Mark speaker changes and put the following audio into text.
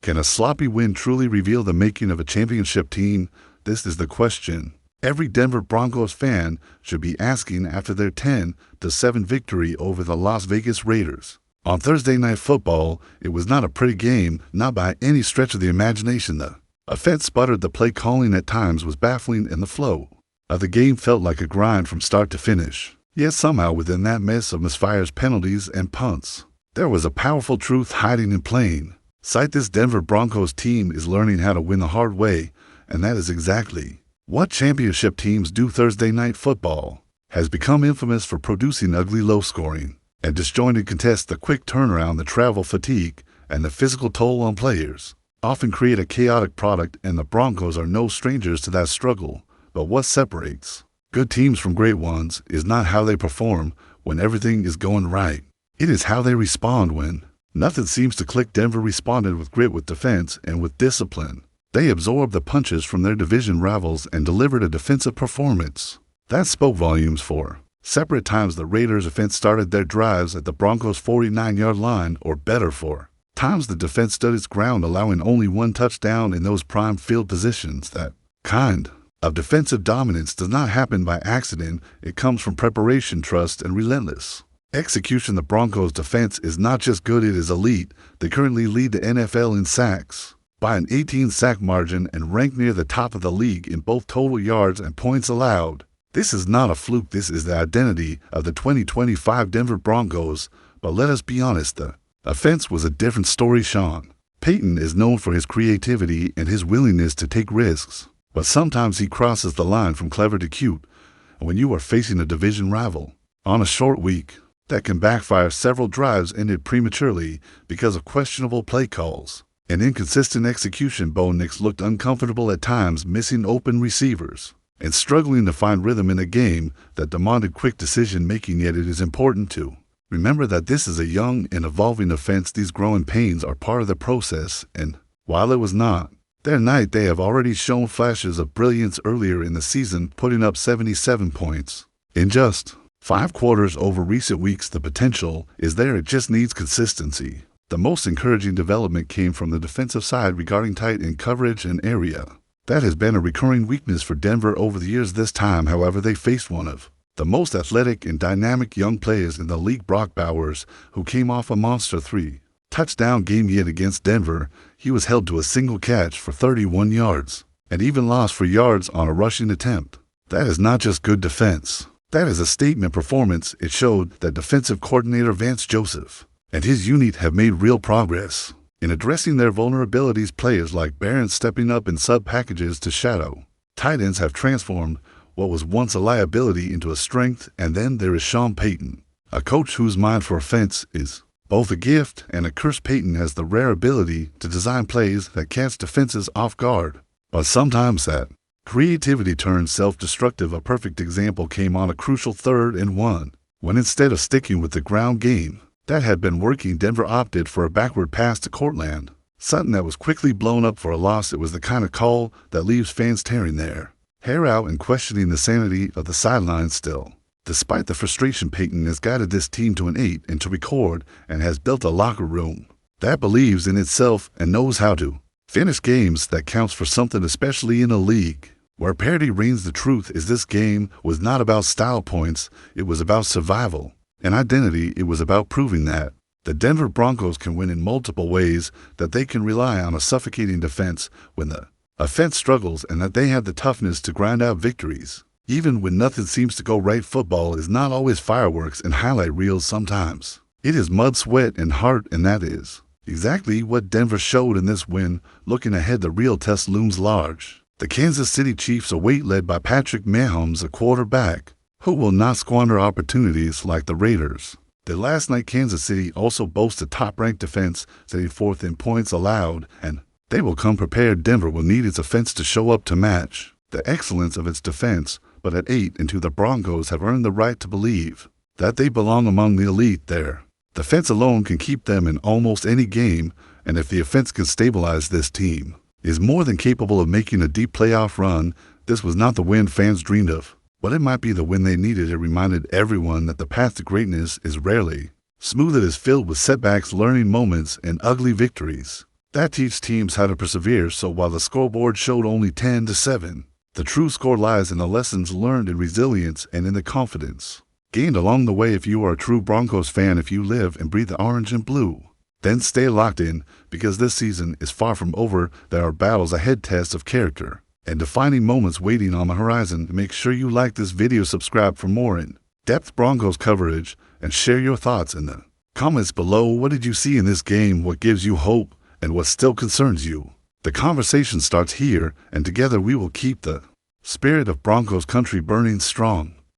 Speaker 1: Can a sloppy win truly reveal the making of a championship team? This is the question every Denver Broncos fan should be asking after their 10-7 victory over the Las Vegas Raiders. On Thursday Night Football, it was not a pretty game, not by any stretch of the imagination. The offense sputtered, the play calling at times was baffling, and the flow of the game felt like a grind from start to finish. Yet somehow within that mess of misfires, penalties, and punts, there was a powerful truth hiding in plain sight. This Denver Broncos team is learning how to win the hard way, and that is exactly what championship teams do. Thursday Night Football has become infamous for producing ugly, low-scoring, and disjointed contests. The quick turnaround, the travel fatigue, and the physical toll on players often create a chaotic product, and the Broncos are no strangers to that struggle. But what separates good teams from great ones is not how they perform when everything is going right. It is how they respond when nothing seems to click. Denver responded with grit, with defense, and with discipline. They absorbed the punches from their division rivals and delivered a defensive performance that spoke volumes. For separate times, the Raiders' offense started their drives at the Broncos' 49-yard line or better. For times, the defense stood its ground, allowing only one touchdown in those prime field positions. That kind of defensive dominance does not happen by accident. It comes from preparation, trust, and relentless execution. The Broncos' defense is not just good, it is elite. They currently lead the NFL in sacks by an 18-sack margin and rank near the top of the league in both total yards and points allowed. This is not a fluke. This is the identity of the 2025 Denver Broncos. But let us be honest, the offense was a different story. Sean Payton is known for his creativity and his willingness to take risks, but sometimes he crosses the line from clever to cute. And when you are facing a division rival on a short week, that can backfire. Several drives ended prematurely because of questionable play calls and inconsistent execution. Bo Nix looked uncomfortable at times, missing open receivers and struggling to find rhythm in a game that demanded quick decision-making. Yet it is important to remember that this is a young and evolving offense. These growing pains are part of the process, and while it was not their night, they have already shown flashes of brilliance earlier in the season, putting up 77 points in just 5 quarters over recent weeks. The potential is there, it just needs consistency. The most encouraging development came from the defensive side regarding tight end coverage and area. That has been a recurring weakness for Denver over the years. This time, however, they faced one of the most athletic and dynamic young players in the league, Brock Bowers, who came off a monster 3-touchdown game. Yet against Denver, he was held to a single catch for 31 yards and even lost 4 yards on a rushing attempt. That is not just good defense. That is a statement performance. It showed that defensive coordinator Vance Joseph and his unit have made real progress in addressing their vulnerabilities. Players like Barron stepping up in sub-packages to shadow tight ends have transformed what was once a liability into a strength. And then there is Sean Payton, a coach whose mind for offense is both a gift and a curse. Payton has the rare ability to design plays that catch defenses off guard, but sometimes that creativity turns self-destructive. A perfect example came on a crucial 3rd and 1, when instead of sticking with the ground game that had been working, Denver opted for a backward pass to Cortland Sutton that was quickly blown up for a loss. It was the kind of call that leaves fans tearing their hair out and questioning the sanity of the sidelines. Still, despite the frustration, Payton has guided this team to an 8-and-2 record and has built a locker room that believes in itself and knows how to finish games. That counts for something, especially in a league where parity reigns. The truth is, this game was not about style points. It was about survival and identity. It was about proving that the Denver Broncos can win in multiple ways, that they can rely on a suffocating defense when the offense struggles, and that they have the toughness to grind out victories even when nothing seems to go right. Football is not always fireworks and highlight reels. Sometimes it is mud, sweat, and heart, and that is exactly what Denver showed in this win. Looking ahead, the real test looms large. The Kansas City Chiefs await, led by Patrick Mahomes, a quarterback who will not squander opportunities like the Raiders. The last night, Kansas City also boasts a top-ranked defense, sitting 4th in points allowed, and they will come prepared. Denver will need its offense to show up to match the excellence of its defense, but at 8-2, the Broncos have earned the right to believe that they belong among the elite. Their defense alone can keep them in almost any game, and if the offense can stabilize, this team is more than capable of making a deep playoff run. This was not the win fans dreamed of, but it might be the win they needed. It reminded everyone that the path to greatness is rarely smooth. It is filled with setbacks, learning moments, and ugly victories. That teaches teams how to persevere, so while the scoreboard showed only 10-7, the true score lies in the lessons learned in resilience and in the confidence gained along the way. If you are a true Broncos fan, if you live and breathe the orange and blue, then stay locked in, because this season is far from over. There are battles ahead, tests of character, and defining moments waiting on the horizon. Make sure you like this video, subscribe for more in-depth Broncos coverage, and share your thoughts in the comments below. What did you see in this game? What gives you hope? And what still concerns you? The conversation starts here, and together we will keep the spirit of Broncos country burning strong.